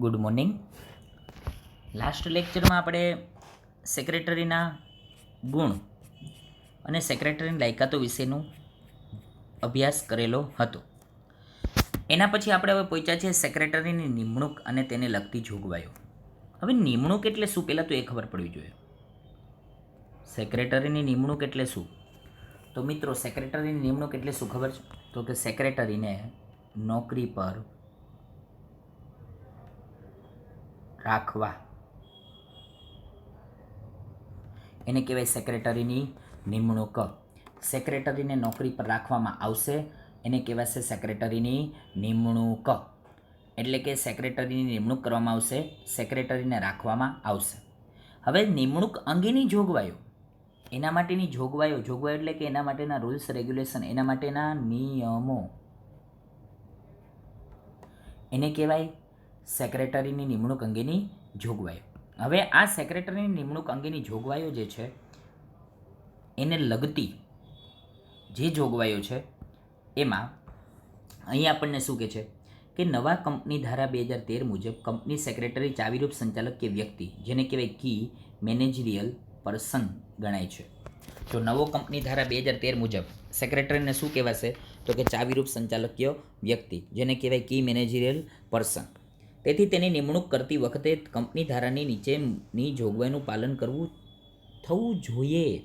Good morning. Last લેક્ચરમાં આપણે સેક્રેટરીના ગુણ અને સેક્રેટરીની લાયકાતો વિશેનો અભ્યાસ કરેલો હતો. એના પછી આપણે હવે પહોંચ્યા છીએ સેક્રેટરીની નિમણૂક અને તેને લગતી જોગવાઈઓ. હવે નિમણૂક એટલે શું, પહેલાં તો એ ખબર પડવી જોઈએ. સેક્રેટરીની નિમણૂક એટલે શું? તો મિત્રો, સેક્રેટરીની નિમણૂક એટલે શું ખબર છે? તો કે સેક્રેટરીને નોકરી પર રાખવા એને કહેવાય સેક્રેટરીની નિમણૂક. સેક્રેટરીને નોકરી પર રાખવામાં આવશે એને કહેવાશે સેક્રેટરીની નિમણૂક. એટલે કે સેક્રેટરીની નિમણૂક કરવામાં આવશે, સેક્રેટરીને રાખવામાં આવશે. હવે નિમણૂક અંગેની જોગવાઈઓ, એના માટેની જોગવાઈઓ એટલે કે એના માટેના રૂલ્સ રેગ્યુલેશન, એના માટેના નિયમો, એને કહેવાય સેક્રેટરીની નિમણૂક અંગેની જોગવાઈઓ. હવે આ સેક્રેટરીની નિમણૂક અંગેની જોગવાઈઓ જે છે એને લગતી જે જોગવાઈઓ છે એમાં અહીં આપણને શું કહે છે કે નવા કંપની ધારા 2013 મુજબ કંપની સેક્રેટરી ચાવીરૂપ સંચાલક કે વ્યક્તિ, જેને કહેવાય કી મેનેજરિયલ પર્સન ગણાય છે. તો નવો કંપની ધારા 2013 મુજબ સેક્રેટરીને શું કહેવાશે? તો કે ચાવીરૂપ સંચાલકીય વ્યક્તિ, જેને કહેવાય કી મેનેજરિયલ પર્સન. તેથી તેની નિમણૂક કરતી વખતે કંપની ધારાની નીચેની જોગવાઈનું પાલન થવું જોઈએ.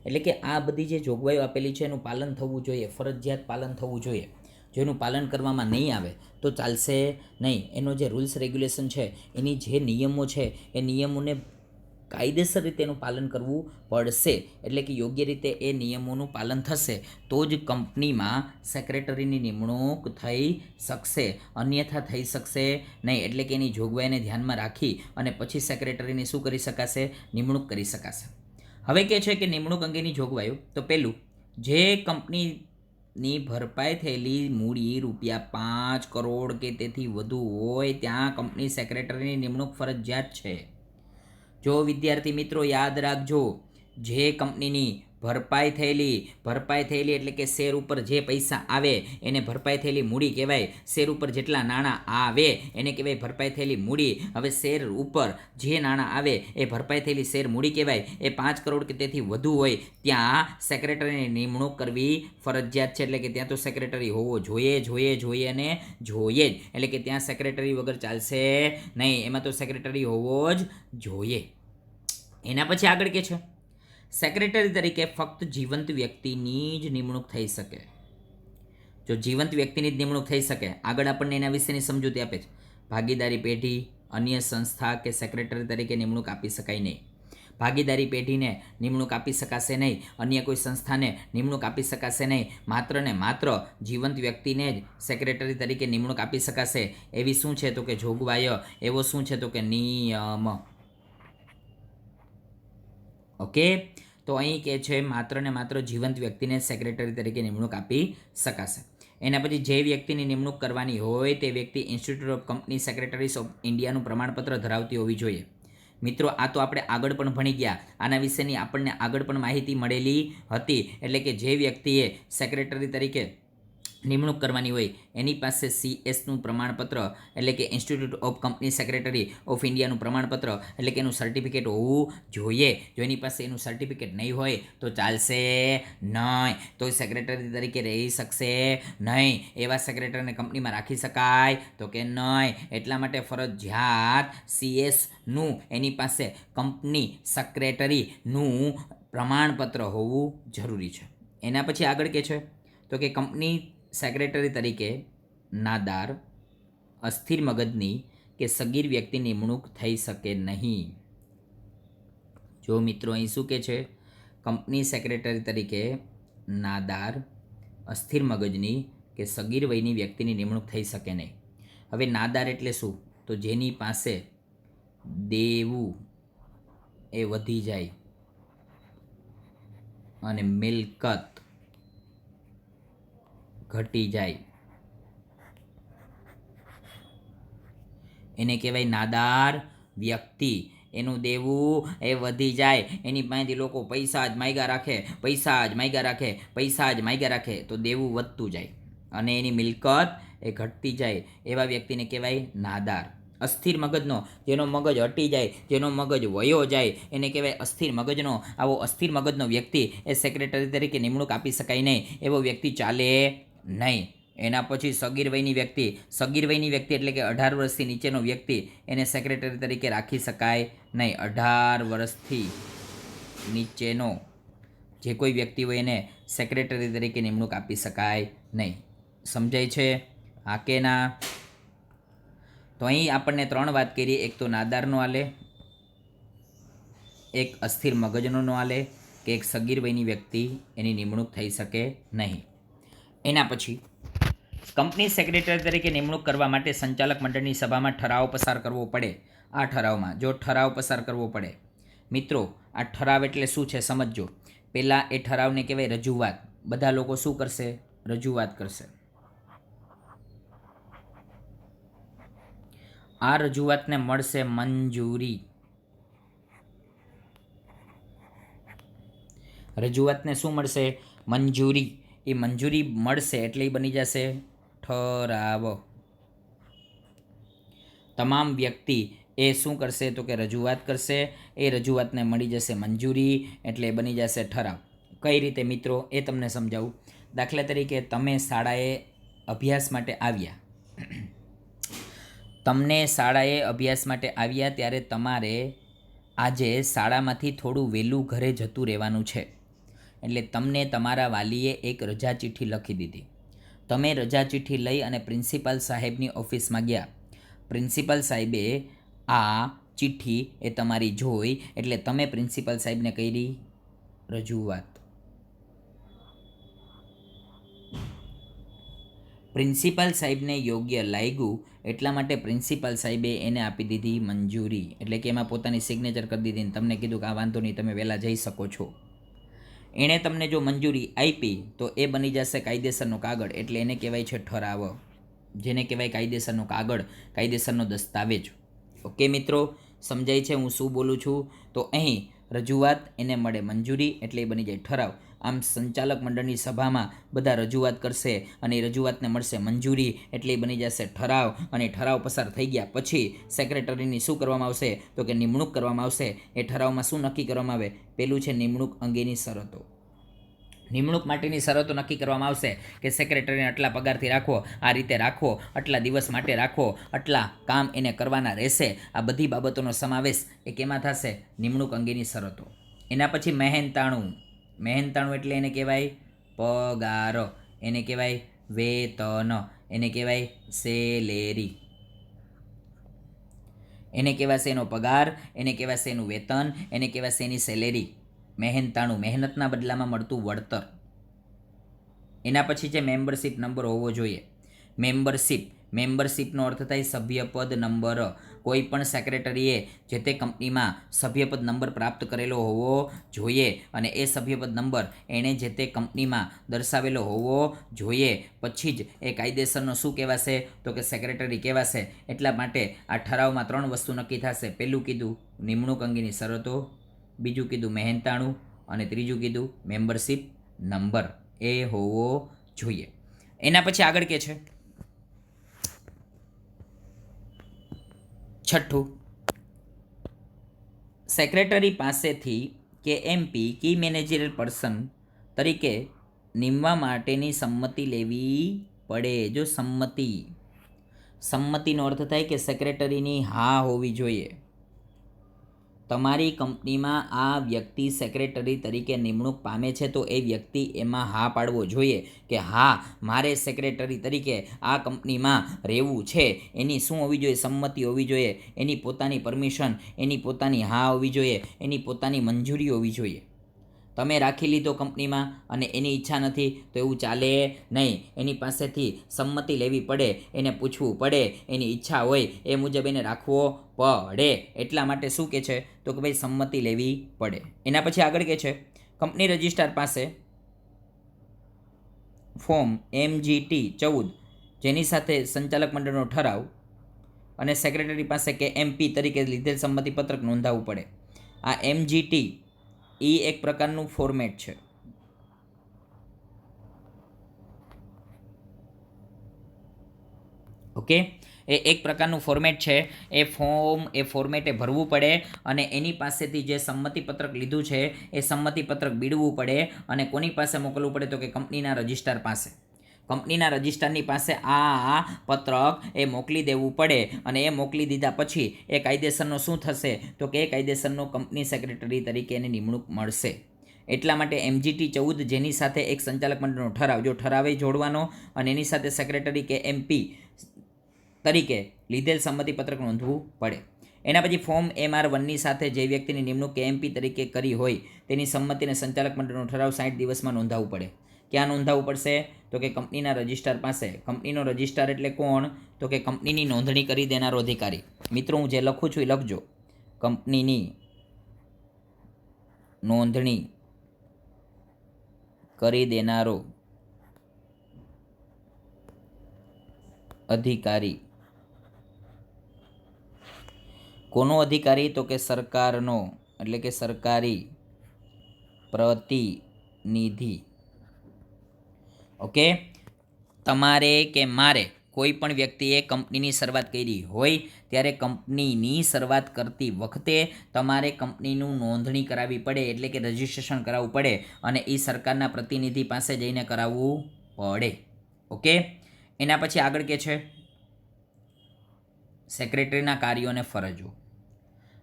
એટલે કે આ બધી જે જોગવાઈઓ આપેલી છે એનું પાલન થવું જોઈએ, ફરજિયાત પાલન થવું જોઈએ. જો એનું પાલન કરવામાં નહીં આવે તો ચાલશે નહીં. એનો જે રૂલ્સ રેગ્યુલેશન છે, એની જે નિયમો છે એ નિયમોને કાયદેસર રીતે એનું પાલન કરવું પડશે. એટલે કે યોગ્ય રીતે એ નિયમોનું પાલન થશે તો જ કંપનીમાં સેક્રેટરીની નિમણૂક થઈ શકશે, અન્યથા થઈ શકશે નહીં. એટલે કે એની જોગવાઈને ધ્યાનમાં રાખી અને પછી સેક્રેટરીની શું કરી શકાશે? નિમણૂક કરી શકાશે. હવે કહે છે કે નિમણૂક અંગેની જોગવાઈઓ. તો પહેલું, જે કંપનીની ભરપાઈ થયેલી મૂડી ₹5 કરોડ કે તેથી વધુ હોય ત્યાં કંપની સેક્રેટરીની નિમણૂક ફરજિયાત છે. જો વિદ્યાર્થી મિત્રો યાદ રાખજો, જે કંપનીની ભરપાઈ થયેલી એટલે કે શેર ઉપર જે પૈસા આવે એને ભરપાઈ થયેલી મૂડી કહેવાય. શેર ઉપર જેટલા નાણાં આવે એને કહેવાય ભરપાઈ થયેલી મૂડી. હવે શેર ઉપર જે નાણાં આવે એ ભરપાઈ થયેલી શેર મૂડી કહેવાય. એ 5 કરોડ કે તેથી વધુ હોય ત્યાં સેક્રેટરીની નિમણૂક કરવી ફરજિયાત છે. એટલે કે ત્યાં તો સેક્રેટરી હોવો જોઈએ અને જોઈએ જ. એટલે કે ત્યાં સેક્રેટરી વગર ચાલશે નહીં, એમાં તો સેક્રેટરી હોવો જ જોઈએ. એના પછી આગળ કે છે સેક્રેટરી તરીકે ફક્ત જીવંત વ્યક્તિની જ નિમણૂક થઈ શકે. જો જીવંત વ્યક્તિની જ નિમણૂક થઈ શકે. આગળ આપણને એના વિશેની સમજૂતી આપે છે. ભાગીદારી પેઢી, અન્ય સંસ્થા કે સેક્રેટરી તરીકે નિમણૂક આપી શકાય નહીં. ભાગીદારી પેઢીને નિમણૂક આપી શકાશે નહીં, અન્ય કોઈ સંસ્થાને નિમણૂક આપી શકાશે નહીં. માત્ર ને માત્ર જીવંત વ્યક્તિને જ સેક્રેટરી તરીકે નિમણૂક આપી શકાશે. એવી શું છે? તો કે જોગવાઈઓ. એવો શું છે? તો કે નિયમ. ઓકે, તો અહીં કહે છે માત્ર ને માત્ર જીવંત વ્યક્તિને સેક્રેટરી તરીકે નિમણૂક આપી શકાશે. એના પછી જે વ્યક્તિની નિમણૂક કરવાની હોય તે વ્યક્તિ institute of company secretaries of ઇન્ડિયાનું પ્રમાણપત્ર ધરાવતી હોવી જોઈએ. મિત્રો, આ તો આપણે આગળ પણ ભણી ગયા, આના વિશેની આપણને આગળ પણ માહિતી મળેલી હતી. એટલે કે જે વ્યક્તિએ સેક્રેટરી તરીકે નિમણૂક કરવાની હોય એની પાસે CS પ્રમાણપત્ર એટલે કે institute of company secretary of ઇન્ડિયાનું પ્રમાણપત્ર એટલે કે એનું સર્ટિફિકેટ હોવું જોઈએ. જો એની પાસે એનું સર્ટિફિકેટ નહીં હોય તો ચાલશે નહીં, તો સેક્રેટરી તરીકે રહી શકશે નહીં. એવા સેક્રેટરીને કંપનીમાં રાખી શકાય તો કે નહીં. એટલા માટે ફરજિયાત CS એની પાસે કંપની સેક્રેટરીનું પ્રમાણપત્ર હોવું જરૂરી છે. એના પછી આગળ કે છે તો કે કંપની સેક્રેટરી તરીકે નાદાર, અસ્થિર મગજની કે સગીર વ્યક્તિ નિમણૂક થઈ શકે નહીં. જો મિત્રો અહીં શું કહે છે? કંપની સેક્રેટરી તરીકે નાદાર, અસ્થિર મગજની કે સગીર વયની વ્યક્તિની નિમણૂક થઈ શકે નહીં. હવે નાદાર એટલે શું? તો જેની પાસે દેવું એ વધી જાય અને મિલકત ઘટી જાય એને કહેવાય નાદાર વ્યક્તિ. એનું દેવું એ વધી જાય, એની પાસેથી લોકો પૈસા જ માગ્યા રાખે તો દેવું વધતું જાય અને એની મિલકત એ ઘટતી જાય. એવા વ્યક્તિને કહેવાય નાદાર. અસ્થિર મગજનો, જેનો મગજ હટી જાય, જેનો મગજ વયો જાય, એને કહેવાય અસ્થિર મગજનો. આવો અસ્થિર મગજનો વ્યક્તિ એ સેક્રેટરી તરીકે નિમણૂક આપી શકાય નહીં, એવો વ્યક્તિ ચાલે નહીં. એના પછી સગીર વયની વ્યક્તિ એટલે કે 18 વર્ષથી નીચેનો વ્યક્તિ, એને સેક્રેટરી તરીકે રાખી શકાય નહીં. 18 વર્ષથી નીચેનો જે કોઈ વ્યક્તિ હોય એને સેક્રેટરી તરીકે નિમણૂક આપી શકાય નહીં. સમજાય છે? હા કે ના? તો અહીં આપણને 3 વાત કરી. એક તો નાદારનો આલે, એક અસ્થિર મગજનો નો આલે, કે એક સગીર વયની વ્યક્તિ એની નિમણૂક થઈ શકે નહીં. એના પછી કંપની સેક્રેટરી તરીકે નિમણૂક કરવા માટે સંચાલક મંડળની સભામાં ઠરાવ પસાર કરવો પડે. આ ઠરાવમાં જો ઠરાવ પસાર કરવો પડે, મિત્રો આ ઠરાવ એટલે શું છે સમજજો. પહેલાં એ ઠરાવને કહેવાય રજૂઆત. બધા લોકો શું કરશે? રજૂઆત કરશે. આ રજૂઆતને મળશે મંજૂરી. રજૂઆતને શું મળશે? મંજૂરી. એ મંજૂરી મળશે એટલે એ બની જશે ઠરાવ. તમામ વ્યક્તિ એ શું કરશે? તો કે રજૂઆત કરશે. એ રજૂઆતને મળી જશે મંજૂરી એટલે બની જશે ઠરાવ. કઈ રીતે મિત્રો એ તમને સમજાવું. દાખલા તરીકે તમે શાળાએ અભ્યાસ માટે આવ્યા. ત્યારે તમારે આજે શાળામાંથી થોડું વહેલું ઘરે જતું રહેવાનું છે. એટલે તમને તમારા વાલીએ એક રજા ચિઠ્ઠી લખી દીધી. તમે રજા ચિઠ્ઠી લઈ અને પ્રિન્સિપાલ સાહેબની ઓફિસમાં ગયા. પ્રિન્સિપાલ સાહેબે આ ચિઠ્ઠી એ તમારી જોઈ એટલે તમે પ્રિન્સિપાલ સાહેબને કરી રજૂઆત. પ્રિન્સિપાલ સાહેબને યોગ્ય લાગ્યું એટલા માટે પ્રિન્સિપાલ સાહેબે એને આપી દીધી મંજૂરી. એટલે કે એમાં પોતાની સિગ્નેચર કરી દીધી ને તમને કીધું કે આ વાંધો નહીં, તમે વહેલા જઈ શકો છો. એણે તમને જો મંજૂરી આપી તો એ બની જશે કાયદેસરનો કાગળ. એટલે એને કહેવાય છે ઠરાવ, જેને કહેવાય કાયદેસરનો કાગળ, કાયદેસરનો દસ્તાવેજ. ઓકે મિત્રો, સમજાય છે હું શું બોલું છું? તો અહીં રજૂઆત એને મળે મંજૂરી એટલે એ બની જાય ઠરાવ. આમ સંચાલક મંડળની સભામાં બધા રજૂઆત કરશે અને એ રજૂઆતને મળશે મંજૂરી એટલે એ બની જશે ઠરાવ. અને ઠરાવ પસાર થઈ ગયા પછી સેક્રેટરીની શું કરવામાં આવશે? તો કે નિમણૂક કરવામાં આવશે. એ ઠરાવમાં શું નક્કી કરવામાં આવે? પેલું છે નિમણૂક અંગેની શરતો. નિમણૂક માટેની શરતો નક્કી કરવામાં આવશે કે સેક્રેટરીને આટલા પગારથી રાખવો, આ રીતે રાખવો, આટલા દિવસ માટે રાખવો, આટલા કામ એને કરવાના રહેશે. આ બધી બાબતોનો સમાવેશ એ કેમાં થશે? નિમણૂક અંગેની શરતો. એના પછી મહેનતાણું. મહેનતાણું એટલે એને કહેવાય પગાર, એને કહેવાય વેતન, એને કહેવાય સેલેરી. એને કહેવાશે એનો પગાર, એને કહેવાશે એનું વેતન, એને કહેવાશે એની સેલેરી. મહેનતાણું, મહેનતના બદલામાં મળતું વળતર. એના પછી છે મેમ્બરશીપ નંબર હોવો જોઈએ. મેમ્બરશીપનો અર્થ થાય સભ્યપદ નંબર. કોઈ પણ સેક્રેટરીએ જે તે કંપનીમાં સભ્યપદ નંબર પ્રાપ્ત કરેલો હોવો જોઈએ અને એ સભ્યપદ નંબર એણે જે તે કંપનીમાં દર્શાવેલો હોવો જોઈએ. પછી જ એ કાયદેસરનો શું કહેવાશે? તો કે સેક્રેટરી કહેવાશે. એટલા માટે આ ઠરાવમાં 3 વસ્તુ નક્કી થશે. પહેલું કીધું નિમણૂક અંગેની શરતો, બીજું કીધું મહેનતાણું અને ત્રીજું કીધું મેમ્બરશીપ નંબર એ હોવો જોઈએ. એના પછી આગળ કે છે છઠ્ઠું, સેક્રેટરી પાસેથી KMP કી મેનેજરિયલ પર્સન તરીકે નિમવા માટેની સંમતિ લેવી પડે. જો સંમતિનો અર્થ થાય કે સેક્રેટરીની હા હોવી જોઈએ. તમારી કંપનીમાં આ વ્યક્તિ સેક્રેટરી તરીકે નિમણૂક પામે છે તો એ વ્યક્તિ એમાં હા પાડવો જોઈએ કે હા, મારે સેક્રેટરી તરીકે આ કંપનીમાં રહેવું છે. એની શું હોવી જોઈએ? સંમતિ હોવી જોઈએ. એની પોતાની પરમિશન, એની પોતાની હા હોવી જોઈએ, એની પોતાની મંજૂરી હોવી જોઈએ. તમે રાખી લીધો કંપનીમાં અને એની ઈચ્છા નથી તો એવું ચાલે નહીં. એની પાસેથી સંમતિ લેવી પડે, એને પૂછવું પડે, એની ઈચ્છા હોય એ મુજબ એને રાખવો પડે. એટલા માટે શું કહે છે? તો કે ભાઈ સંમતિ લેવી પડે. એના પછી આગળ કહે છે કંપની રજિસ્ટ્રાર પાસે ફોર્મ MGT 14 જેની સાથે સંચાલક મંડળનો ઠરાવ અને સેક્રેટરી પાસે KMP તરીકે લીધેલ સંમતિપત્રક નોંધાવવું પડે. આ MGT એ એક પ્રકારનું ફોર્મેટ છે. ઓકે, એ એક પ્રકારનું ફોર્મેટ છે. એ ફોર્મેટે ભરવું પડે અને એની પાસેથી જે સંમતિપત્રક લીધું છે એ સંમતિપત્રક બીડવું પડે અને કોની પાસે મોકલવું પડે તો કે કંપનીના રજિસ્ટ્રાર પાસે. કંપનીના રજિસ્ટ્રારની પાસે આ પત્રક એ મોકલી દેવું પડે અને એ મોકલી દીધા પછી એ કાયદેસરનો શું થશે તો કે એ કાયદેસરનો કંપની સેક્રેટરી તરીકે એની નિમણૂક મળશે. એટલા માટે MGT 14 જેની સાથે એક સંચાલક મંડળનો ઠરાવ, જો ઠરાવે જોડવાનો અને એની સાથે સેક્રેટરી કે MP તરીકે લીધેલ સંમતિપત્રક નોંધવું પડે. એના પછી ફોર્મ MR1ની સાથે જે વ્યક્તિની નિમણૂક કે MP તરીકે કરી હોય તેની સંમતિને સંચાલક મંડળનો ઠરાવ 60 દિવસમાં નોંધાવવું પડે. ક્યાં નોંધાવવું પડશે તો કે કંપનીના રજિસ્ટ્રાર પાસે. કંપનીનો રજિસ્ટ્રાર એટલે કોણ તો કે કંપનીની નોંધણી કરી દેનારો અધિકારી. મિત્રો હું જે લખું છું એ લખજો. કંપનીની નોંધણી કરી દેનારો અધિકારી. કોનો અધિકારી તો કે સરકારનો, એટલે કે સરકારી પ્રતિનિધિ. ઓકે, તમારે કે મારે કોઈ પણ વ્યક્તિએ કંપનીની શરૂઆત કરી હોય ત્યારે કંપનીની શરૂઆત કરતી વખતે તમારે કંપનીનું નોંધણી કરાવવી પડે, એટલે કે રજિસ્ટ્રેશન કરાવવું પડે અને એ સરકારના પ્રતિનિધિ પાસે જઈને કરાવવું પડે. ઓકે, એના પછી આગળ કે છે સેક્રેટરીના કાર્યો અને ફરજો.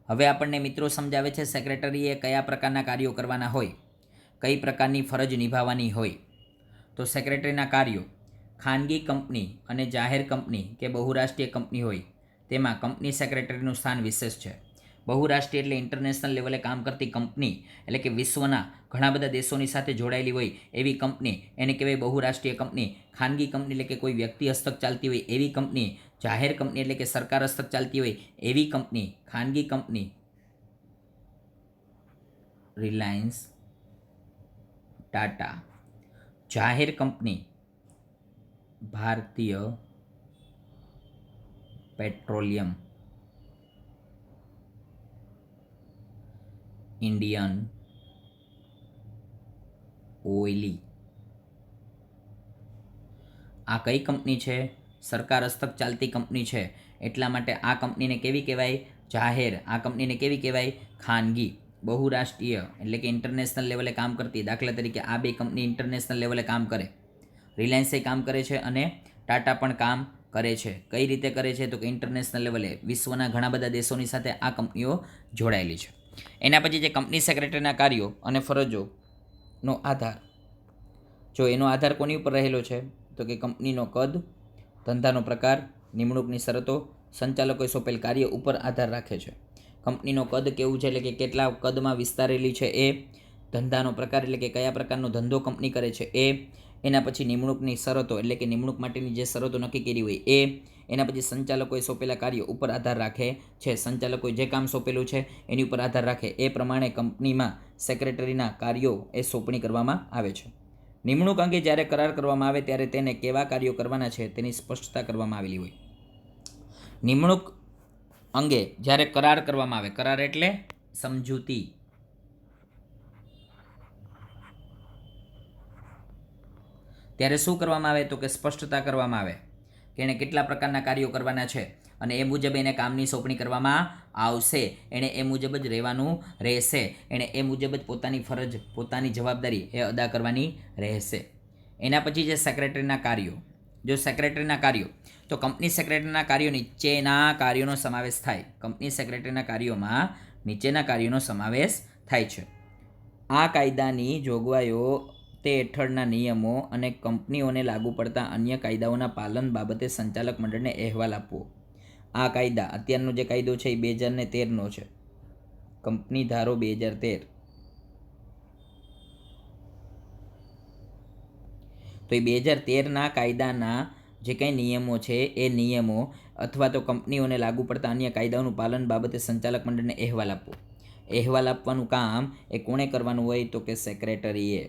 હવે આપણને મિત્રો સમજાવે છે સેક્રેટરીએ કયા પ્રકારના કાર્યો કરવાના હોય, કઈ પ્રકારની ફરજ નિભાવવાની હોય. તો સેક્રેટરીના કાર્યો, ખાનગી કંપની અને જાહેર કંપની કે બહુરાષ્ટ્રીય કંપની હોય તેમાં કંપની સેક્રેટરીનું સ્થાન વિશેષ છે. બહુરાષ્ટ્રીય એટલે ઇન્ટરનેશનલ લેવલે કામ કરતી કંપની, એટલે કે વિશ્વના ઘણા બધા દેશોની સાથે જોડાયેલી હોય એવી કંપની, એને કહેવાય બહુરાષ્ટ્રીય કંપની. ખાનગી કંપની એટલે કે કોઈ વ્યક્તિ હસ્તક ચાલતી હોય એવી કંપની. જાહેર કંપની એટલે કે સરકાર હસ્તક ચાલતી હોય એવી કંપની. ખાનગી કંપની રિલાયન્સ, ટાટા. જાહેર કંપની ભારતીય પેટ્રોલિયમ, ઇન્ડિયન ઓઇલી. આ કઈ કંપની છે? સરકાર હસ્તક ચાલતી કંપની છે, એટલા માટે આ કંપનીને કેવી કહેવાય? જાહેર. આ કંપનીને કેવી કહેવાય? ખાનગી. બહુરાષ્ટ્રીય એટલે કે ઇન્ટરનેશનલ લેવલે કામ કરતી, દાખલા તરીકે આ બે કંપની ઇન્ટરનેશનલ લેવલે કામ કરે. રિલાયન્સે કામ કરે છે અને ટાટા પણ કામ કરે છે. કઈ રીતે કરે છે તો કે ઇન્ટરનેશનલ લેવલે વિશ્વના ઘણા બધા દેશોની સાથે આ કંપનીઓ જોડાયેલી છે. એના પછી જે કંપની સેક્રેટરીના કાર્યો અને ફરજોનો આધાર, જો એનો આધાર કોની ઉપર રહેલો છે તો કે કંપનીનો કદ, ધંધાનો પ્રકાર, નિમણૂકની શરતો, સંચાલકોએ સોંપેલ કાર્ય ઉપર આધાર રાખે છે. કંપનીનો કદ કેવું છે એટલે કે કેટલા કદમાં વિસ્તારેલી છે એ, ધંધાનો પ્રકાર એટલે કે કયા પ્રકારનો ધંધો કંપની કરે છે એ, એના પછી નિમણૂકની શરતો એટલે કે નિમણૂક માટેની જે શરતો નક્કી કરી હોય એ, એના પછી સંચાલકોએ સોંપેલા કાર્યો ઉપર આધાર રાખે છે. સંચાલકોએ જે કામ સોંપેલું છે એની ઉપર આધાર રાખે એ પ્રમાણે કંપનીમાં સેક્રેટરીના કાર્યો એ સોંપણી કરવામાં આવે છે. નિમણૂક અંગે જ્યારે કરાર કરવામાં આવે ત્યારે તેને કેવા કાર્યો કરવાના છે તેની સ્પષ્ટતા કરવામાં આવેલી હોય. નિમણૂક અંગે જ્યારે કરાર કરવામાં આવે, કરાર એટલે સમજૂતી, ત્યારે શું કરવામાં આવે તો કે સ્પષ્ટતા કરવામાં આવે કે એણે કેટલા પ્રકારના કાર્યો કરવાના છે અને એ મુજબ એને કામની સોંપણી કરવામાં આવશે. એણે એ મુજબ જ રહેવાનું રહેશે. એણે એ મુજબ જ પોતાની ફરજ, પોતાની જવાબદારી એ અદા કરવાની રહેશે. એના પછી જે સેક્રેટરીના કાર્યો, જો સેક્રેટરીના કાર્યો, તો કંપની સેક્રેટરીના કાર્યો નીચેના કાર્યોનો સમાવેશ થાય. કંપની સેક્રેટરીના કાર્યોમાં નીચેના કાર્યોનો સમાવેશ થાય છે. આ કાયદાની જોગવાઈઓ તે હેઠળના નિયમો અને કંપનીઓને લાગુ પડતા અન્ય કાયદાઓના પાલન બાબતે સંચાલક મંડળને અહેવાલ આપવો. આ કાયદા, અત્યારનો જે કાયદો છે એ 2013નો છે, કંપની ધારો 2013. તો એ 2013ના કાયદાના જે કંઈ નિયમો છે એ નિયમો અથવા તો કંપનીઓને લાગુ પડતા અન્ય કાયદાઓનું પાલન બાબતે સંચાલક મંડળને અહેવાલ આપવો. અહેવાલ આપવાનું કામ એ કોણે કરવાનું હોય તો કે સેક્રેટરીએ.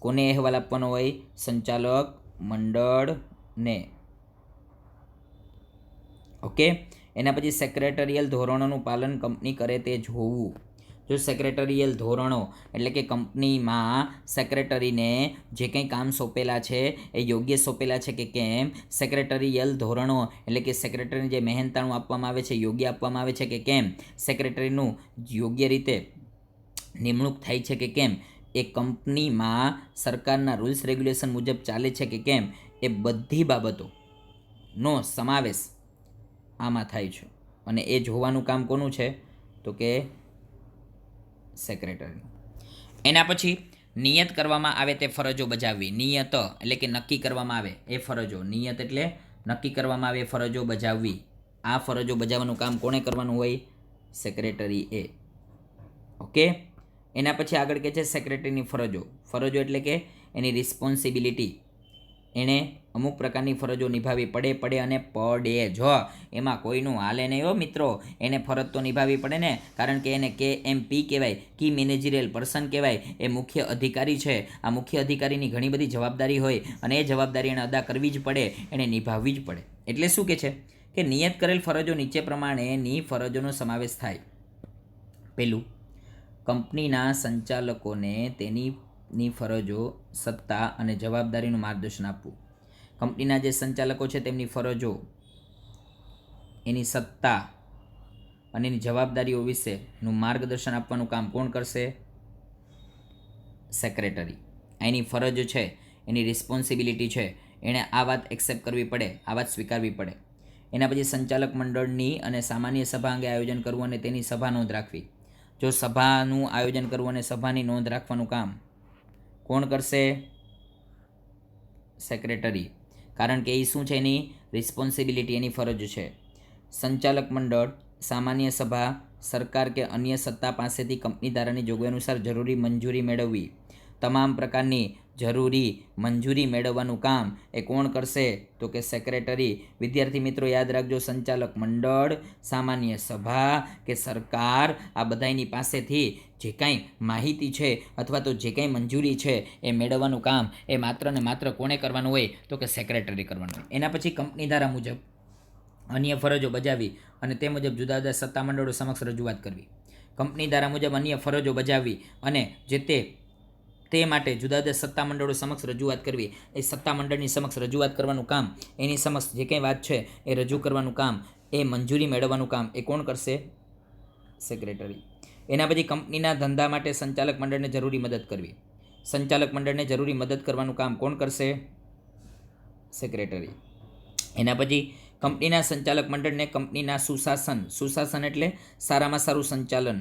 કોને અહેવાલ આપવાનો હોય? સંચાલક મંડળને. ઓકે, એના પછી સેક્રેટરીયલ ધોરણોનું પાલન કંપની કરે તે જોવું. જો સેક્રેટરીયલ ધોરણો એટલે કે કંપનીમાં સેક્રેટરીને જે કંઈ કામ સોંપેલા છે એ યોગ્ય સોંપેલા છે કે કેમ, સેક્રેટરીયલ ધોરણો એટલે કે સેક્રેટરીને જે મહેનતાણું આપવામાં આવે છે યોગ્ય આપવામાં આવે છે કે કેમ, સેક્રેટરીનું યોગ્ય રીતે નિમણૂક થાય છે કે કેમ, એ કંપનીમાં સરકારના રૂલ્સ રેગ્યુલેશન મુજબ ચાલે છે કે કેમ, એ બધી બાબતોનો સમાવેશ આમાં થાય છે. અને એ જોવાનું કામ કોનું છે તો કે સેક્રેટરી. એના પછી નિયત કરવામાં આવે તે ફરજો બજાવવી. નિયત એટલે કે નક્કી કરવામાં આવે એ ફરજો. નિયત એટલે નક્કી કરવામાં આવે એ ફરજો બજાવવી. આ ફરજો બજાવવાનું કામ કોણે કરવાનું હોય? સેક્રેટરી એ. ઓકે. એના પછી આગળ કહે છે સેક્રેટરીની ફરજો. ફરજો એટલે કે એની રિસ્પોન્સિબિલિટી. એણે અમુક પ્રકારની ફરજો નિભાવવી પડે અને પડે. જો એમાં કોઈનું હાલે નહીં હો મિત્રો, એને ફરજ તો નિભાવવી પડે ને, કારણ કે એને KMP કહેવાય, કી મેનેજરિયલ પર્સન કહેવાય. એ મુખ્ય અધિકારી છે. આ મુખ્ય અધિકારીની ઘણી બધી જવાબદારી હોય અને એ જવાબદારી એણે અદા કરવી જ પડે, એણે નિભાવવી જ પડે. એટલે શું કહે છે કે નિયત કરેલ ફરજો નીચે પ્રમાણેની ફરજોનો સમાવેશ થાય. પહેલું, કંપનીના સંચાલકોને તેની ફરજો, સત્તા અને જવાબદારીનું માર્ગદર્શન આપવું. કંપનીના જે સંચાલકો છે તેમની ફરજો, એની સત્તા અને એની જવાબદારીઓ વિશેનું માર્ગદર્શન આપવાનું કામ કોણ કરશે? સેક્રેટરી. એની ફરજ છે, એની રિસ્પોન્સિબિલિટી છે, એણે આ વાત એક્સેપ્ટ કરવી પડે, આ વાત સ્વીકારવી પડે. એના પછી સંચાલક મંડળની અને સામાન્ય સભા અંગે આયોજન કરવું અને તેની સભા નોંધ રાખવી. જો સભાનું આયોજન કરવું અને સભાની નોંધ રાખવાનું કામ કોણ કરશે? સેક્રેટરી. કારણ કે એ શું છે? એની રિસ્પોન્સિબિલિટી, એની ફરજ છે. સંચાલક મંડળ, સામાન્ય સભા, સરકાર કે અન્ય સત્તા પાસેથી કંપની ધારાની જોગવાઈ અનુસાર જરૂરી મંજૂરી મેળવવી. તમામ પ્રકારની જરૂરી મંજૂરી મેળવવાનું કામ એ કોણ કરશે? તો કે સેક્રેટરી. વિદ્યાર્થી મિત્રો યાદ રાખજો, સંચાલક મંડળ, સામાન્ય સભા કે સરકાર, આ બધાની પાસેથી જે કાંઈ માહિતી છે અથવા તો જે કાંઈ મંજૂરી છે એ મેળવવાનું કામ એ માત્ર ને માત્ર કોણે કરવાનું હોય? તો કે સેક્રેટરી કરવાનું હોય. એના પછી કંપની ધારા મુજબ અન્ય ફરજો બજાવવી અને તે મુજબ જુદા જુદા સત્તામંડળો સમક્ષ રજૂઆત કરવી. કંપની ધારા મુજબ અન્ય ફરજો બજાવવી અને જે તે માટે જુદા જુદા સત્તામંડળો સમક્ષ રજૂઆત કરવી. એ સત્તામંડળની સમક્ષ રજૂઆત કરવાનું કામ, એની સમક્ષ જે કંઈ વાત છે એ રજૂ કરવાનું કામ, એ મંજૂરી મેળવવાનું કામ એ કોણ કરશે? સેક્રેટરી. એના પછી કંપનીના ધંધા માટે સંચાલક મંડળને જરૂરી મદદ કરવી. સંચાલક મંડળને જરૂરી મદદ કરવાનું કામ કોણ કરશે? સેક્રેટરી. એના પછી કંપનીના સંચાલક મંડળને કંપનીના સુશાસન એટલે સારામાં સારું સંચાલન,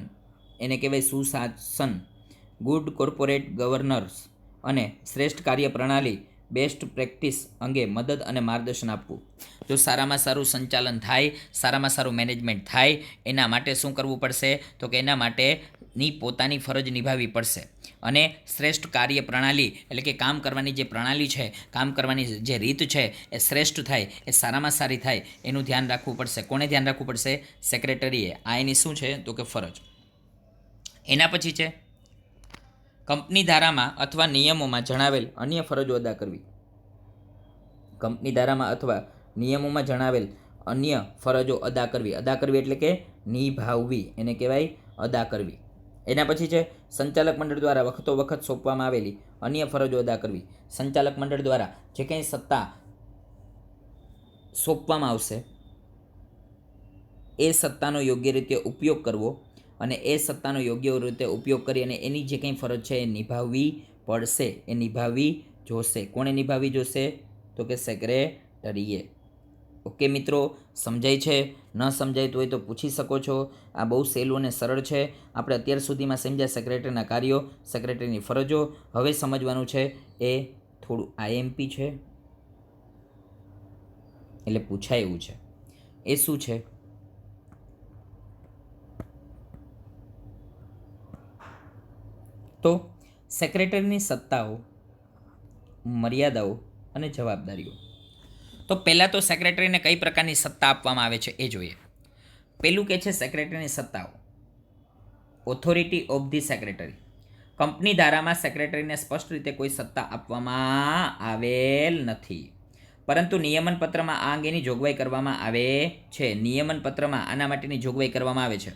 એને કહેવાય સુશાસન, ગુડ કોર્પોરેટ ગવર્નન્સ અને શ્રેષ્ઠ કાર્ય પ્રણાલી, બેસ્ટ પ્રેક્ટિસ અંગે મદદ અને માર્ગદર્શન આપવું. જો સારામાં સારું સંચાલન થાય, સારામાં સારું મેનેજમેન્ટ થાય, એના માટે શું કરવું પડશે? તો કે એના માટેની પોતાની ફરજ નિભાવવી પડશે. અને શ્રેષ્ઠ કાર્ય પ્રણાલી એટલે કે કામ કરવાની જે પ્રણાલી છે, કામ કરવાની જે રીત છે એ શ્રેષ્ઠ થાય, એ સારામાં સારી થાય, એનું ધ્યાન રાખવું પડશે. કોને ધ્યાન રાખવું પડશે? સેક્રેટરીએ. આ એની શું છે? તો કે ફરજ. એના પછી છે કંપની ધારામાં અથવા નિયમોમાં જણાવેલ અન્ય ફરજો અદા કરવી. કંપની ધારામાં અથવા નિયમોમાં જણાવેલ અન્ય ફરજો અદા કરવી. અદા કરવી એટલે કે નિભાવવી, એને કહેવાય અદા કરવી. એના પછી છે સંચાલક મંડળ દ્વારા વખત સોંપવામાં આવેલી અન્ય ફરજો અદા કરવી. સંચાલક મંડળ દ્વારા જે કંઈ સત્તા સોંપવામાં આવશે એ સત્તાનો યોગ્ય રીતે ઉપયોગ કરવો અને એ સત્તાનો યોગ્ય રીતે ઉપયોગ કરી અને એની જે કંઈ ફરજ છે એ નિભાવવી પડશે, એ નિભાવવી જોશે. કોણે નિભાવવી જોશે? તો કે સેક્રેટરીએ. ઓકે મિત્રો, સમજાય છે? ન સમજાયતું હોય તો પૂછી શકો છો. આ બહુ સહેલું અને સરળ છે. આપણે અત્યાર સુધીમાં સમજ્યા સેક્રેટરીના કાર્યો, સેક્રેટરીની ફરજો. હવે સમજવાનું છે એ થોડું IMP છે, એટલે પૂછાય એવું છે. એ શું છે? તો સેક્રેટરીની સત્તાઓ, મર્યાદાઓ અને જવાબદારીઓ. તો પહેલાં તો સેક્રેટરીને કઈ પ્રકારની સત્તા આપવામાં આવે છે એ જોઈએ. પહેલું કે છે સેક્રેટરીની સત્તાઓ. Authority of the secretary. Company ધારામાં સેક્રેટરીને સ્પષ્ટ રીતે કોઈ સત્તા આપવામાં આવેલ નથી, પરંતુ નિયમન પત્રમાં આ અંગેની જોગવાઈ કરવામાં આવે છે. નિયમન પત્રમાં આના માટેની જોગવાઈ કરવામાં આવે છે.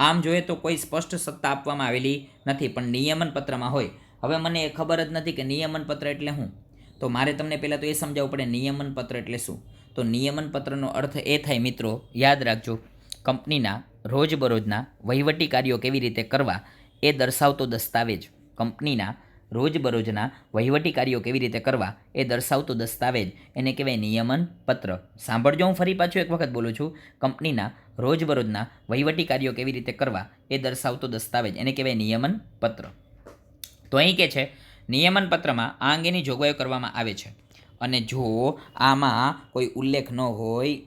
આમ જોઈએ તો કોઈ સ્પષ્ટ સત્તા આપવામાં આવેલી નથી, પણ નિયમન પત્રમાં હોય. હવે મને એ ખબર જ નથી કે નિયમન પત્ર એટલે શું, તો મારે તમને પહેલાં તો એ સમજાવવું પડે નિયમન પત્ર એટલે શું. તો નિયમન પત્રનો અર્થ એ થાય મિત્રો, યાદ રાખજો, કંપનીના રોજબરોજના વહીવટી કાર્યો કેવી રીતે કરવા એ દર્શાવતો દસ્તાવેજ. કંપનીના રોજબરોજના વહીવટી કાર્યો કેવી રીતે કરવા એ દર્શાવતો દસ્તાવેજ એને કહેવાય નિયમન પત્ર. સાંભળજો, હું ફરી પાછું એક વખત બોલું છું. કંપનીના રોજબરોજના વહીવટી કાર્યો કેવી રીતે કરવા એ દર્શાવતો દસ્તાવેજ એને કહેવાય નિયમન પત્ર. તો અહીં કે છે નિયમન પત્રમાં આ અંગેની જોગવાઈઓ કરવામાં આવે છે, અને જો આમાં કોઈ ઉલ્લેખ ન હોય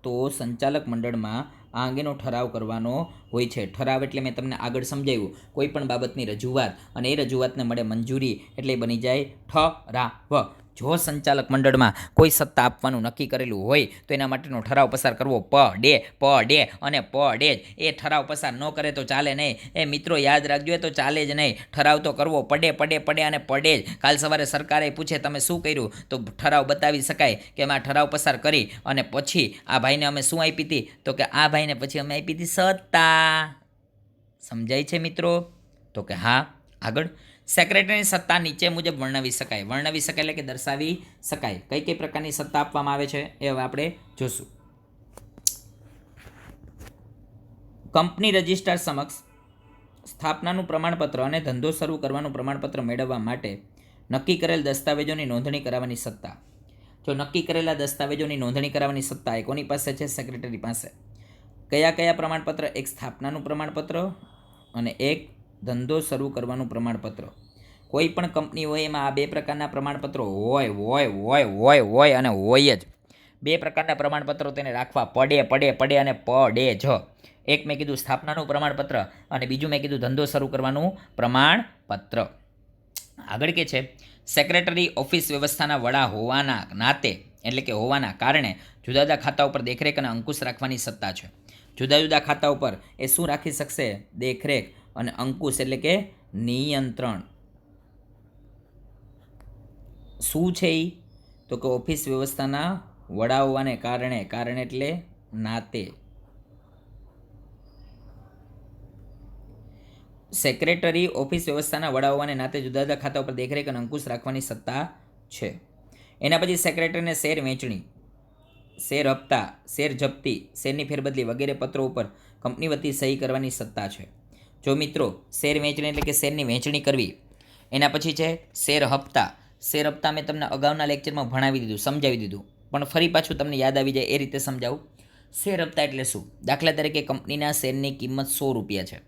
તો સંચાલક મંડળમાં આ અંગેનો ઠરાવ કરવાનો હોય છે. ઠરાવ એટલે મેં તમને આગળ સમજાવ્યું, કોઈ પણ બાબતની રજૂઆત અને એ રજૂઆતને મળે મંજૂરી એટલે બની જાય ઠરાવ. જો સંચાલક મંડળમાં કોઈ સત્તા આપવાનું નક્કી કરેલું હોય તો એના માટેનો ઠરાવ પસાર કરવો પડે અને પડે જ. એ ઠરાવ પસાર ન કરે તો ચાલે નહીં. એ મિત્રો યાદ રાખજો, તો ચાલે જ નહીં. ઠરાવ તો કરવો પડે અને પડે જ. કાલ સવારે સરકારે પૂછે તમે શું કર્યું, તો ઠરાવ બતાવી શકાય કે અમે આ ઠરાવ પસાર કરી અને પછી આ ભાઈને અમે શું આપી હતી, તો કે આ ભાઈને પછી અમે આપી હતી સત્તા. સમજાય છે મિત્રો? તો કે હા. આગળ, સેક્રેટરીની સત્તા નીચે મુજબ વર્ણવી શકાય. વર્ણવી શકાય એટલે કે દર્શાવી શકાય. કઈ કઈ પ્રકારની સત્તા આપવામાં આવે છે એ હવે આપણે જોશું. કંપની રજિસ્ટ્રાર સમક્ષ સ્થાપનાનું પ્રમાણપત્ર અને ધંધો શરૂ કરવાનું પ્રમાણપત્ર મેળવવા માટે નક્કી કરેલ દસ્તાવેજોની નોંધણી કરાવવાની સત્તા. જો નક્કી કરેલા દસ્તાવેજોની નોંધણી કરાવવાની સત્તા એ કોની પાસે છે? સેક્રેટરી પાસે. કયા કયા પ્રમાણપત્ર? એક સ્થાપનાનું પ્રમાણપત્ર અને એક ધંધો શરૂ કરવાનું પ્રમાણપત્ર. કોઈ પણ કંપની હોય એમાં આ બે પ્રકારના પ્રમાણપત્રો હોય અને હોય જ. બે પ્રકારના પ્રમાણપત્રો તેને રાખવા પડે અને પડે જ. એક મેં કીધું સ્થાપનાનું પ્રમાણપત્ર અને બીજું મેં કીધું ધંધો શરૂ કરવાનું પ્રમાણપત્ર. આગળ કે છે સેક્રેટરી ઓફિસ વ્યવસ્થાના વડા હોવાના નાતે એટલે કે હોવાના કારણે જુદા જુદા ખાતા ઉપર દેખરેખ અને અંકુશ રાખવાની સત્તા છે. જુદા જુદા ખાતા ઉપર એ શું રાખી શકશે? દેખરેખ અને અંકુશ એટલે કે નિયંત્રણ. શું છે એ? તો કે ઓફિસ વ્યવસ્થાના વડા હોવાને કારણે એટલે નાતે સેક્રેટરી ઓફિસ વ્યવસ્થાના વડા હોવાને નાતે જુદા જુદા ખાતા ઉપર દેખરેખ અને અંકુશ રાખવાની સત્તા છે. એના પછી સેક્રેટરીને શેર વેચણી, શેર હપ્તા, શેર જપ્તી, શેરની ફેરબદલી વગેરે પત્રો ઉપર કંપની વતી સહી કરવાની સત્તા છે. જો મિત્રો શેર વેચણી એટલે કે શેરની વહેંચણી કરવી. એના પછી છે શેર હપ્તા. શેર હપ્તા મેં તમને અગાઉના લેક્ચરમાં ભણાવી દીધું, સમજાવી દીધું, પણ ફરી પાછું તમને યાદ આવી જાય એ રીતે સમજાવું. શેર હપ્તા એટલે શું? દાખલા તરીકે કંપનીના શેરની કિંમત 100 રૂપિયા છે.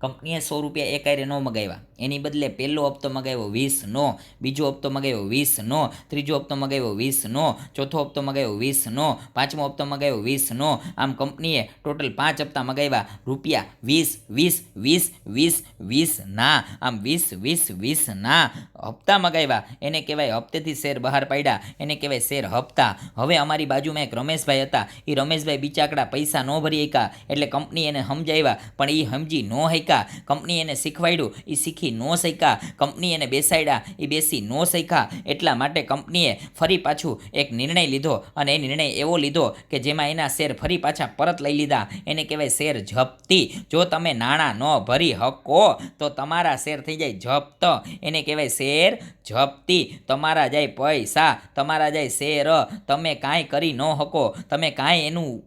કંપનીએ 100 રૂપિયા એકાયરે ન મગાવ્યા, એની બદલે પહેલો હપ્તો મગાવ્યો 20 નો, બીજો હપ્તો મગાવ્યો 20 નો, ત્રીજો હપ્તો મગાવ્યો 20 નો, ચોથો હપ્તો મગાવ્યો 20 નો, પાંચમો હપ્તો મગાવ્યો 20 નો. આમ કંપનીએ ટોટલ 5 હપ્તા મગાવ્યા, રૂપિયા 20 ના. આમ 20 ના હપ્તા મગાવ્યા, એને કહેવાય હપ્તેથી શેર બહાર પાડ્યા, એને કહેવાય શેર હપ્તા. હવે અમારી બાજુમાં એક રમેશભાઈ હતા, એ રમેશભાઈ બિચાકડા પૈસા ન ભરી શક્યા, એટલે કંપની એને સમજાવ્યા, પણ એ સમજી ન શક્યા. કંપની એને શીખવાડ્યું, એ શીખી ન શક્યા. કંપની એને બેસાડ્યા, એ બેસી ન શક્યા. એટલા માટે કંપનીએ ફરી પાછું એક નિર્ણય લીધો, અને એ નિર્ણય એવો લીધો કે જેમાં એના શેર ફરી પાછા પરત લઈ લીધા, એને કહેવાય શેર જપ્તી. જો તમે નાણાં ન ભરી શકો તો તમારા શેર થઈ જાય જપ્ત, એને કહેવાય શેર જપ્તી. તમારા જાય પૈસા, તમારા જાય શેર, તમે કાંઈ કરી ન શકો, તમે કાંઈ એનું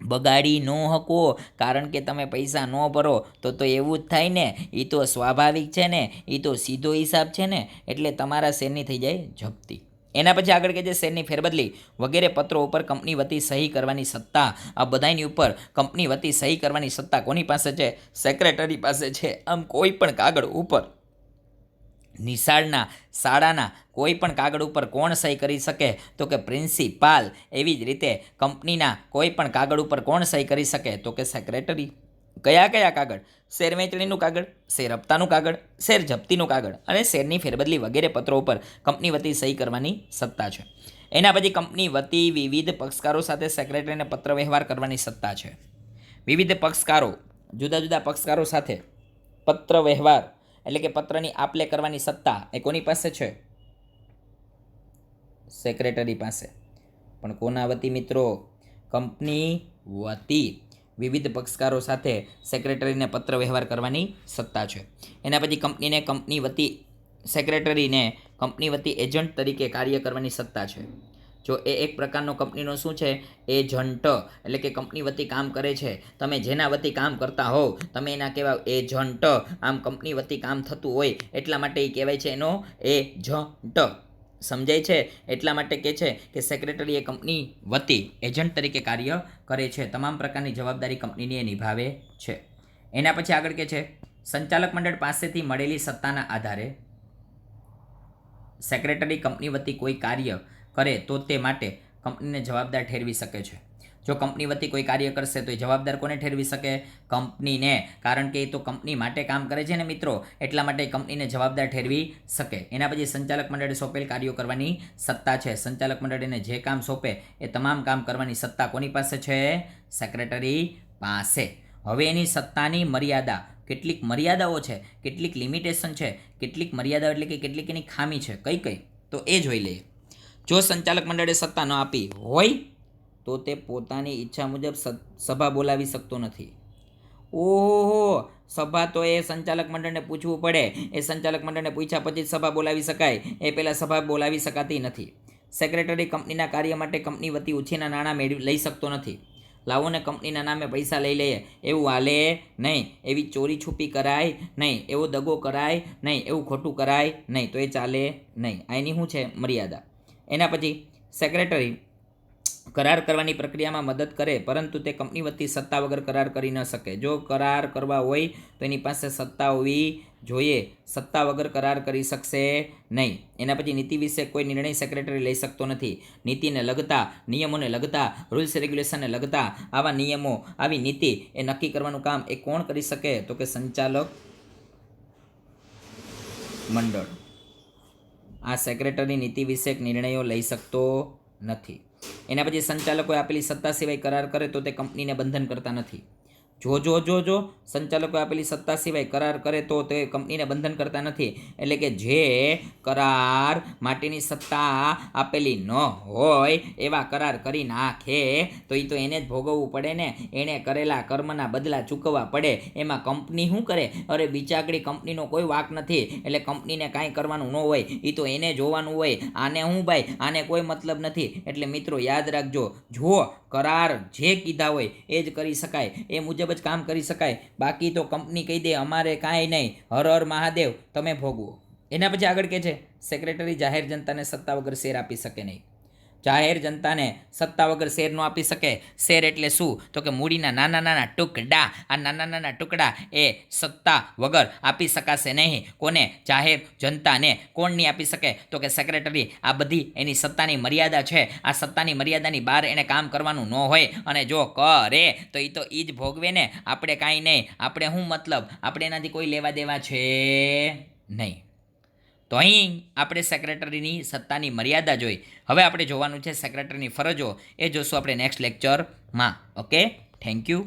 બગાડી ન શકો, કારણ કે તમે પૈસા ન ભરો તો એવું જ થાય ને. એ તો સ્વાભાવિક છે ને, એ તો સીધો હિસાબ છે ને, એટલે તમારા શેરની થઈ જાય જપ્તી. એના પછી આગળ કહે છે શેરની ફેરબદલી વગેરે પત્રો ઉપર કંપની વતી સહી કરવાની સત્તા. આ બધાની ઉપર કંપની વતી સહી કરવાની સત્તા કોની પાસે છે? સેક્રેટરી પાસે છે. આમ કોઈ પણ કાગળ ઉપર, નિશાળના શાળાના કોઈ પણ કાગળ ઉપર કોણ સહી કરી શકે? તો કે પ્રિન્સિપાલ. એવી જ રીતે કંપનીના કોઈ પણ કાગળ ઉપર કોણ સહી કરી શકે? તો કે સેક્રેટરી. કયા કયા કાગળ? શેર વેચણીનું કાગળ, શેર હપ્તાનું કાગળ, શેર જપ્તીનું કાગળ અને શેરની ફેરબદલી વગેરે પત્રો ઉપર કંપની વતી સહી કરવાની સત્તા છે. એના પછી કંપની વતી વિવિધ પક્ષકારો સાથે સેક્રેટરીને પત્ર વ્યવહાર કરવાની સત્તા છે. વિવિધ પક્ષકારો, જુદા જુદા પક્ષકારો સાથે પત્ર વ્યવહાર એટલે કે પત્રની આપ લે કરવાની સત્તા એ કોની પાસે છે? સેક્રેટરી પાસે. પણ કોના વતી મિત્રો? કંપની વતી. વિવિધ પક્ષકારો સાથે સેક્રેટરીને પત્ર વ્યવહાર કરવાની સત્તા છે. એના પછી સેક્રેટરીને કંપની વતી એજન્ટ તરીકે કાર્ય કરવાની સત્તા છે. જો એ એક પ્રકારનો કંપનીનો શું છે, એજન્ટ, એટલે કે કંપની વતી કામ કરે છે. તમે જેના વતી કામ કરતા હોવ તમે એના કહેવાય એજન્ટ. આમ કંપની વતી કામ થતું હોય એટલા માટે એ કહેવાય છે એનો એજન્ટ. સમજાય છે? એટલા માટે કહે છે કે સેક્રેટરી એ કંપની વતી એજન્ટ તરીકે કાર્ય કરે છે. તમામ પ્રકારની જવાબદારી કંપનીની એ નિભાવે છે. એના પછી આગળ કહે છે સંચાલક મંડળ પાસેથી મળેલી સત્તાના આધારે સેક્રેટરી કંપની વતી કોઈ કાર્ય કરે તો તે માટે કંપનીને જવાબદાર ઠેરવી શકે છે. જો કંપની વતી કોઈ કાર્ય કરશે તો એ જવાબદાર કોને ઠેરવી શકે? કંપનીને. કારણ કે એ તો કંપની માટે કામ કરે છે ને મિત્રો, એટલા માટે કંપનીને જવાબદાર ઠેરવી શકે. એના પછી સંચાલક મંડળે સોંપેલ કાર્યો કરવાની સત્તા છે. સંચાલક મંડળને જે કામ સોંપે એ તમામ કામ કરવાની સત્તા કોની પાસે છે? સેક્રેટરી પાસે. હવે એની સત્તાની મર્યાદા, કેટલીક મર્યાદાઓ છે, કેટલીક લિમિટેશન છે, કેટલીક મર્યાદાઓ એટલે કે કેટલીક એની ખામી છે. કઈ કઈ? તો એ જોઈ લઈએ. જો સંચાલક મંડળે સત્તા ન આપી હોય તો તે પોતાની ઈચ્છા મુજબ સભા બોલાવી શકતો નથી. ઓહો, સભા તો એ સંચાલક મંડળને પૂછવું પડે. એ સંચાલક મંડળને પૂછ્યા પછી જ સભા બોલાવી શકાય. એ પહેલાં સભા બોલાવી શકાતી નથી. સેક્રેટરી કંપનીના કાર્ય માટે કંપની વતી ઉછીના નાણાં લઈ શકતો નથી. લાવો ને કંપનીના નામે પૈસા લઈ લઈએ એવું હાલે નહીં. એવી ચોરી છુપી કરાય નહીં. એવો દગો કરાય નહીં. એવું ખોટું કરાય નહીં. તો એ ચાલે નહીં. આ એની શું છે? મર્યાદા. એના પછી સેક્રેટરી કરાર કરવાની પ્રક્રિયામાં મદદ કરે પરંતુ તે કંપની વતી સત્તા વગર કરાર કરી ન શકે. જો કરાર કરવા હોય તો એની પાસે સત્તા હોવી જોઈએ. સત્તા વગર કરાર કરી શકશે નહીં. એના પછી નીતિ વિશે કોઈ નિર્ણય સેક્રેટરી લઈ શકતો નથી. નીતિને લગતા, નિયમોને લગતા, રૂલ્સ રેગ્યુલેશનને લગતા આવા નિયમો, આવી નીતિ એ નક્કી કરવાનું કામ એ કોણ કરી શકે? તો કે સંચાલક મંડળ. આ સેક્રેટરી નીતિ વિષયક નિર્ણયો લઈ શકતો નથી. એના પછી સંચાલકોએ આપેલી સત્તા સિવાય કરાર કરે તો તે કંપનીને બંધન કરતા નથી. જો સંચાલકોએ આપેલી સત્તા સિવાય કરાર કરે તો તે કંપનીને બંધન કરતા નથી. એટલે કે જે કરાર માટેની સત્તા આપેલી ન હોય એવા કરાર કરી નાખે તો એ તો એને જ ભોગવવું પડે ને. એણે કરેલા કર્મના બદલા ચૂકવવા પડે. એમાં કંપની શું કરે? અરે બિચાકડી, કંપનીનો કોઈ વાંક નથી. એટલે કંપનીને કાંઈ કરવાનું ન હોય, એ તો એને જોવાનું હોય. આને શું ભાઈ, આને કોઈ મતલબ નથી. એટલે મિત્રો યાદ રાખજો, જો કરાર જે કીધા હોય એ જ કરી શકાય, એ મુજબ જ કામ કરી શકાય. બાકી તો કંપની કહી દે અમારે કાંઈ નહીં, હર હર મહાદેવ, તમે ભોગવો. એના પછી આગળ કહે છે સેક્રેટરી જાહેર જનતાને સત્તા વગર શેર આપી શકે નહીં. જાહેર જનતાને સત્તા વગર શેર ન આપી શકે. શેર એટલે શું? તો કે મૂડીના નાના નાના ટુકડા. આ નાના નાના ટુકડા એ સત્તા વગર આપી શકાશે નહીં. કોને? જાહેર જનતાને. કોણ નહીં આપી શકે? તો કે સેક્રેટરી. આ બધી એની સત્તાની મર્યાદા છે. આ સત્તાની મર્યાદાની બહાર એણે કામ કરવાનું ન હોય. અને જો કરે તો એ જ ભોગવે ને. આપણે કાંઈ નહીં. આપણે શું મતલબ? આપણે એનાથી કોઈ લેવા દેવા છે નહીં. તો અહીં આપણે સેક્રેટરીની સત્તાની મર્યાદા જોઈ. હવે આપણે જોવાનું છે સેક્રેટરીની ફરજો. એ જોશું આપણે નેક્સ્ટ લેક્ચરમાં. Okay, thank you.